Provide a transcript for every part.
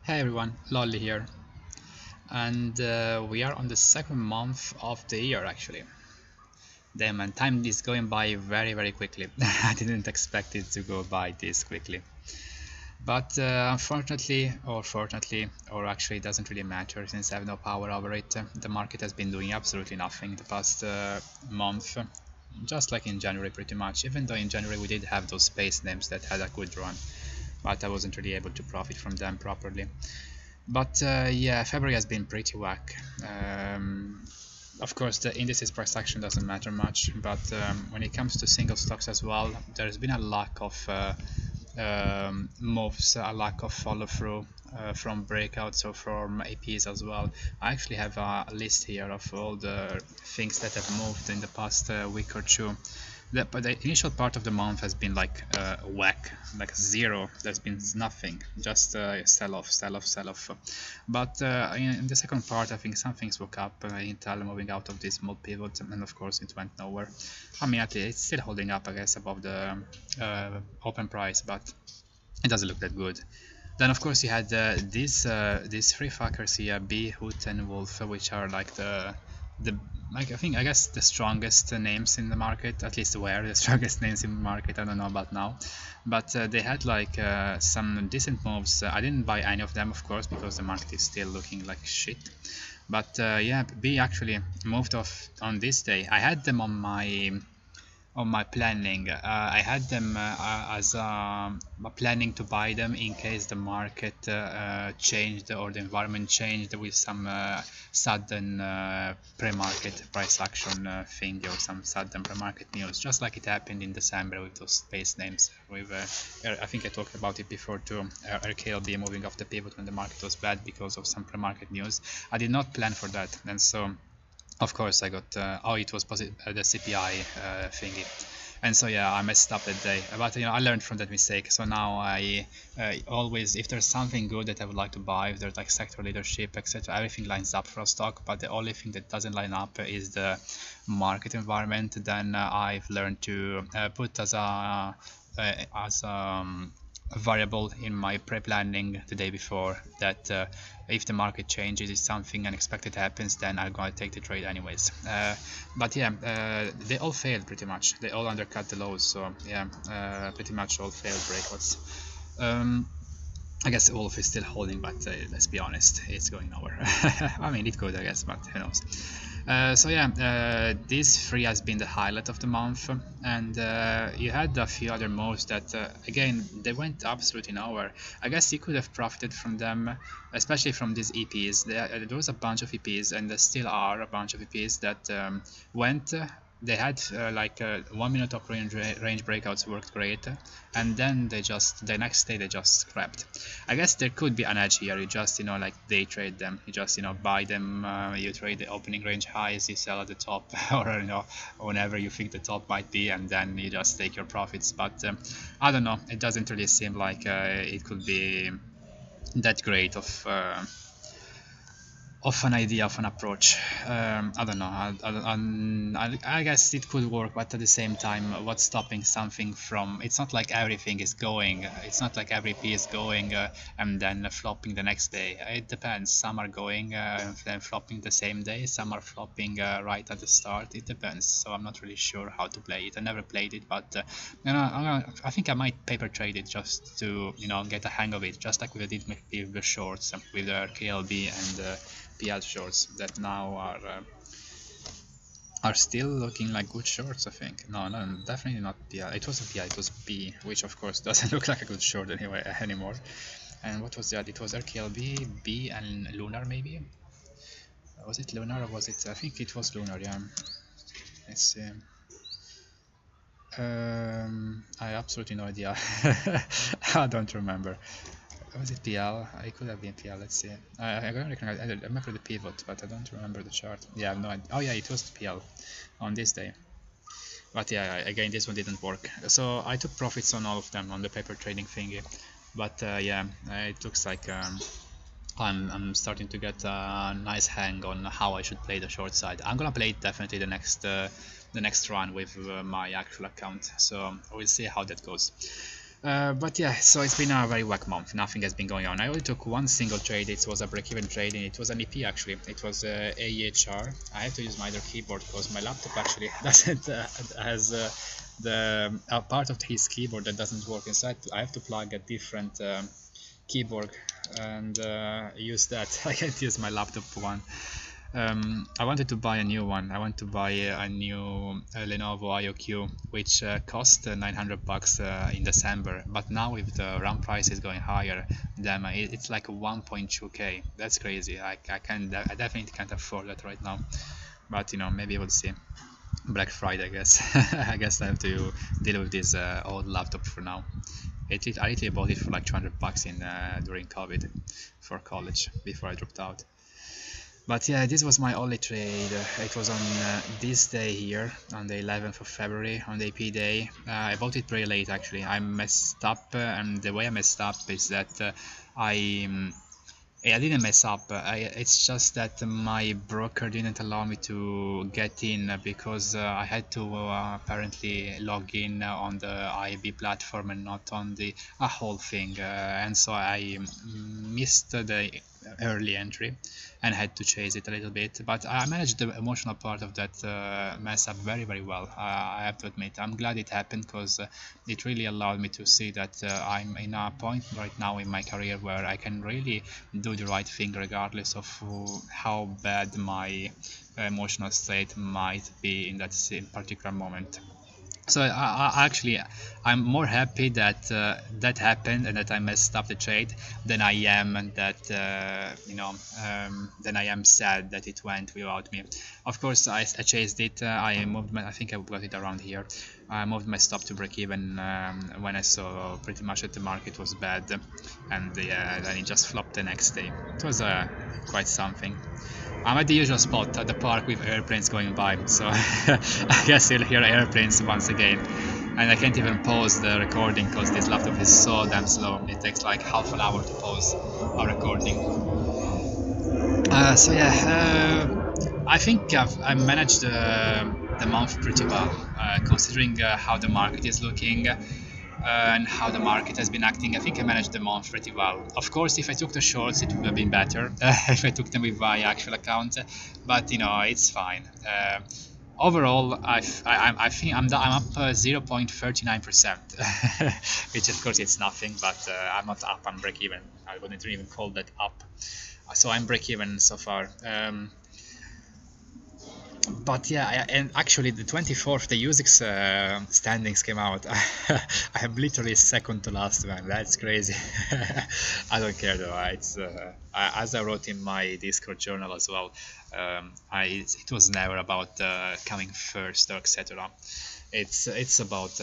Hey everyone, Lolly here, and we are on the second month of the year actually. Damn, and time is going by very quickly. I didn't expect it to go by this quickly. But unfortunately, or fortunately, or actually it doesn't really matter since I have no power over it, the market has been doing absolutely nothing the past month. Just like in January pretty much, even though in January we did have those space names that had a good run, but I wasn't really able to profit from them properly. But yeah, February has been pretty whack. Of course, the indices price action doesn't matter much, but when it comes to single stocks as well, there's been a lack of moves, a lack of follow through from breakouts or from APs as well. I actually have a list here of all the things that have moved in the past week or two. But the initial part of the month has been like whack, like zero. There's been nothing, just sell off, sell off, sell off. But in the second part, I think some things woke up. Intel moving out of this small pivot, and of course it went nowhere. I mean, at least it's still holding up, I guess, above the open price, but it doesn't look that good. Then of course you had these three fuckers here, B, Hoot, and Wolf, which are like the like I guess the strongest names in the market, at least were the strongest names in the market. I don't know about now, but they had like some decent moves. I didn't buy any of them, of course, because the market is still looking like shit. But yeah, B actually moved off on this day. I had them on my planning. I had them as planning to buy them in case the market changed or the environment changed with some sudden pre-market price action thing or some sudden pre-market news, just like it happened in December with those space names. With I think I talked about it before too. RKLB moving off the pivot when the market was bad because of some pre-market news. I did not plan for that, and so of course I got it was the CPI thingy, and so yeah, I messed up that day, but I learned from that mistake. So now I always, if there's something good that I would like to buy, if there's like sector leadership, etc., everything lines up for a stock, but the only thing that doesn't line up is the market environment. Then I've learned to put as a variable in my pre-planning the day before that if the market changes, if something unexpected happens, then I'm going to take the trade anyways. But yeah, they all failed pretty much. They all undercut the lows, so yeah, pretty much all failed breakouts. I guess Wolf is still holding, but let's be honest, it's going nowhere. I mean, it could, I guess, but who knows. So yeah, this three has been the highlight of the month, and you had a few other moves that again, they went absolutely nowhere. I guess you could have profited from them, especially from these EPs. There was a bunch of EPs, and there still are a bunch of EPs that went. They had like 1 minute of range breakouts worked great, and then the next day they just scrapped. I guess there could be an edge here. You just like day trade them. You just buy them. You trade the opening range highs. You sell at the top, or whenever you think the top might be, and then you just take your profits. But I don't know. It doesn't really seem like it could be that great of an idea, of an approach. I don't know. I guess it could work, but at the same time, what's stopping something from? It's not like everything is going. It's not like every P is going and then flopping the next day. It depends. Some are going and then flopping the same day. Some are flopping right at the start. It depends. So I'm not really sure how to play it. I never played it, but I think I might paper trade it just to get a hang of it, just like we did with the shorts, with the KLB and PL shorts that now are still looking like good shorts. I think no, definitely not PL. It was a PL, it was B, which of course doesn't look like a good short anyway anymore. And what was that? It was RKLB, B, and Lunar maybe. Was it Lunar or was it? I think it was Lunar. Yeah. Let's see. I absolutely no idea. I don't remember. Was it PL? I could have been PL. Let's see. I don't recognize. I remember the pivot, but I don't remember the chart. Yeah, I have no idea. Oh yeah, it was PL on this day. But yeah, again, this one didn't work. So I took profits on all of them on the paper trading thingy. But yeah, it looks like I'm starting to get a nice hang on how I should play the short side. I'm gonna play it definitely the next run with my actual account. So we'll see how that goes. But yeah, so it's been a very whack month. Nothing has been going on. I only took one single trade. It was a break-even trade, and it was an EP actually. It was AEHR. I have to use my other keyboard because my laptop actually doesn't has the part of his keyboard that doesn't work inside. I have to plug a different keyboard and use that. I can't use my laptop one. I wanted to buy a new one. I want to buy a new Lenovo IOQ, which cost 900 bucks in December. But now with the RAM prices going higher, damn, it's like 1.2k. That's crazy. I definitely can't afford that right now. But you know, maybe we'll see. Black Friday, I guess. I guess I have to deal with this old laptop for now. I literally bought it for like 200 bucks in during COVID for college before I dropped out. But yeah, this was my only trade. It was on this day here, on the 11th of February, on the AP day. I bought it pretty late actually. I messed up, and the way I messed up is that I didn't mess up. It's just that my broker didn't allow me to get in because I had to apparently log in on the IB platform and not on the whole thing, and so I missed the early entry and had to chase it a little bit, but I managed the emotional part of that mess up very well. I have to admit, I'm glad it happened because it really allowed me to see that I'm in a point right now in my career where I can really do the right thing regardless of how bad my emotional state might be in that particular moment. So I'm more happy that that happened and that I messed up the trade than I am and that than I am sad that it went without me. Of course, I chased it. I moved I think I got it around here. I moved my stop to break even when I saw pretty much that the market was bad, and then it just flopped the next day. It was quite something. I'm at the usual spot at the park with airplanes going by, so I guess you'll hear airplanes once again. And I can't even pause the recording because this laptop is so damn slow. It takes like half an hour to pause a recording. So yeah, I think I managed the month pretty well, considering how the market is looking. And how the market has been acting. I think I managed the month pretty well. Of course, if I took the shorts, it would have been better if I took them with my actual account. But you know, it's fine. Overall, I think I'm up 0.39%, which of course it's nothing. But I'm not up. I'm break even. I wouldn't even call that up. So I'm break even so far. But yeah, and actually the 24th, the USIC standings came out. I am literally second to last, man. That's crazy. I don't care though. It's as I wrote in my Discord journal as well. It was never about coming first or etc. It's about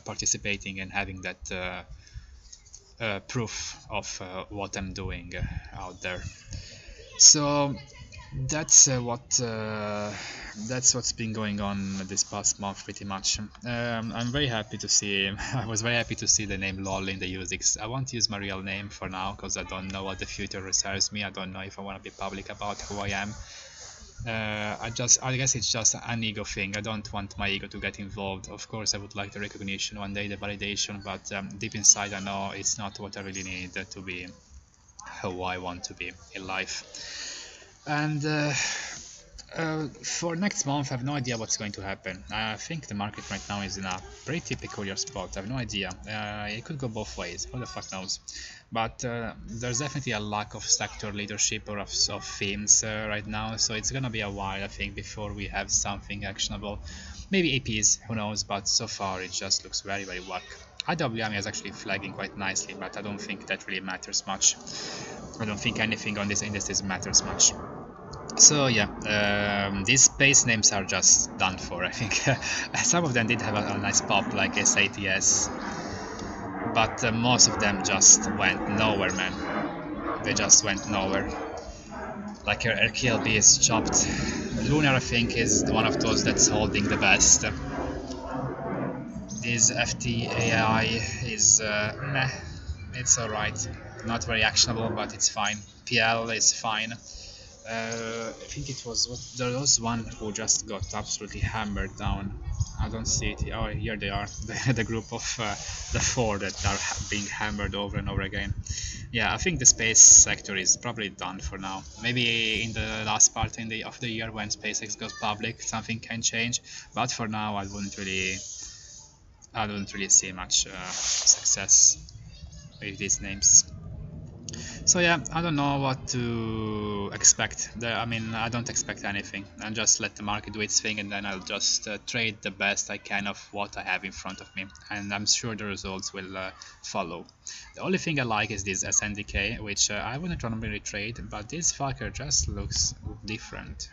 participating and having that proof of what I'm doing out there. So that's what's been going on this past month pretty much. I'm very happy to see I was very happy to see the name LOL in the USIC. I won't use my real name for now because I don't know what the future reserves me. I don't know if I want to be public about who I am. I guess it's just an ego thing. I don't want my ego to get involved. Of course I would like the recognition one day, the validation, but deep inside I know it's not what I really need to be who I want to be in life. And for next month, I have no idea what's going to happen. I think the market right now is in a pretty peculiar spot. I have no idea. It could go both ways. Who the fuck knows? But there's definitely a lack of sector leadership or of themes right now. So it's gonna be a while, I think, before we have something actionable. Maybe APs, who knows? But so far, it just looks very whack. IWM is actually flagging quite nicely, but I don't think that really matters much. I don't think anything on these indices matters much. So yeah, these space names are just done for, I think. Some of them did have a nice pop, like SATS, but most of them just went nowhere, man. They just went nowhere. Like RKLB is chopped. Lunar, I think, is one of those that's holding the best. This FTAI is meh. It's alright. Not very actionable, but it's fine. PL is fine. I think there was one who just got absolutely hammered down. I don't see it. Oh, here they are. The group of the four that are being hammered over and over again. Yeah, I think the space sector is probably done for now. Maybe in the last part of the year when SpaceX goes public, something can change. But for now, I don't really see much success with these names. So yeah, I don't know what to expect. I mean, I don't expect anything. I'll just let the market do its thing, and then I'll just trade the best I can of what I have in front of me, and I'm sure the results will follow. The only thing I like is this SNDK, which I wouldn't normally trade, but this fucker just looks different.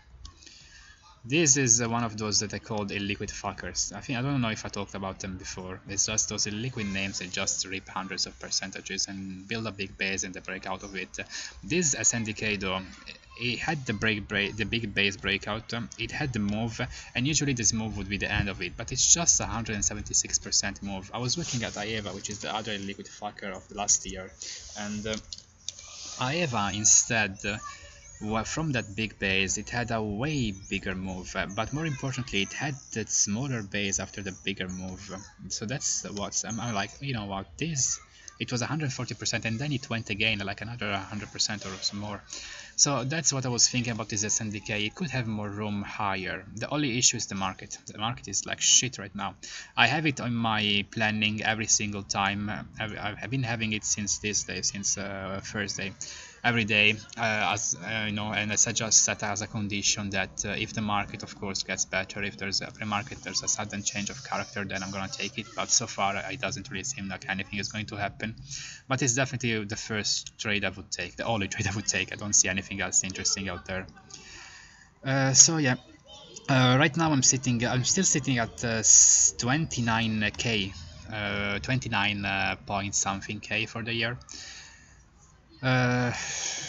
This is one of those that I called illiquid fuckers. I don't know if I talked about them before. It's just those illiquid names that just rip hundreds of percentages and build a big base and they break out of it. This SNDK though, it had the big base breakout, it had the move, and usually this move would be the end of it, but it's just 176% move. I was looking at Aeva, which is the other illiquid fucker of the last year, and Aeva instead, from that big base, it had a way bigger move, but more importantly, it had that smaller base after the bigger move. So that's what I'm like, you know what, this, it was 140% and then it went again like another 100% or some more. So that's what I was thinking about this SNDK. It could have more room higher. The only issue is the market. The market is like shit right now. I have it on my planning every single time. I've been having it since this day, since Thursday. Every day, you know, and I just set as a condition that if the market, of course, gets better, if there's a pre-market, there's a sudden change of character, then I'm gonna take it. But so far, it doesn't really seem like anything is going to happen. But it's definitely the first trade I would take, the only trade I would take. I don't see anything else interesting out there. So yeah, right now I'm still sitting at 29k, 29 point something k for the year.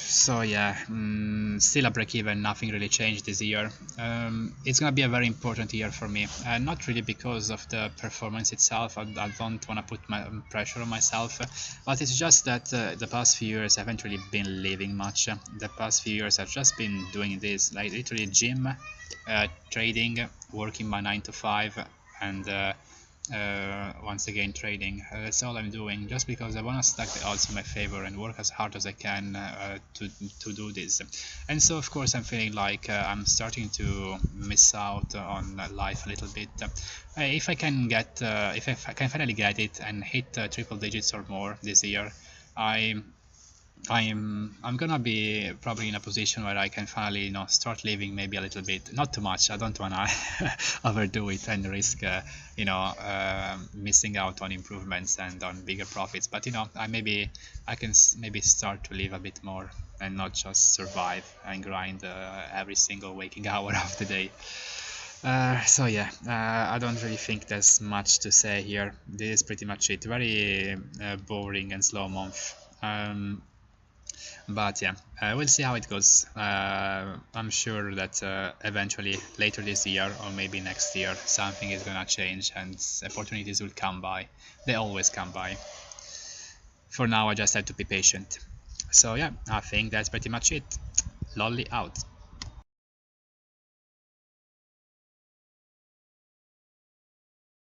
So yeah, still a break-even, nothing really changed this year. It's gonna be a very important year for me, not really because of the performance itself. I don't want to put my pressure on myself, but it's just that the past few years I haven't really been living much. The past few years I've just been doing this, like literally gym, trading, working my 9 to 5, and once again trading. That's all I'm doing, just because I want to stack the odds in my favor and work as hard as I can to do this. And so of course I'm feeling like I'm starting to miss out on life a little bit. If I can get if I can finally get it and hit triple digits or more this year, I'm gonna be probably in a position where I can finally, you know, start living maybe a little bit, not too much. I don't wanna overdo it and risk, you know, missing out on improvements and on bigger profits. But you know, I can maybe start to live a bit more and not just survive and grind every single waking hour of the day. So yeah, I don't really think there's much to say here. This is pretty much it. Very boring and slow month. But yeah, we'll see how it goes. I'm sure that eventually later this year or maybe next year something is gonna change and opportunities will come by. They always come by. For now I just have to be patient. So yeah, I think that's pretty much it. Lolly out.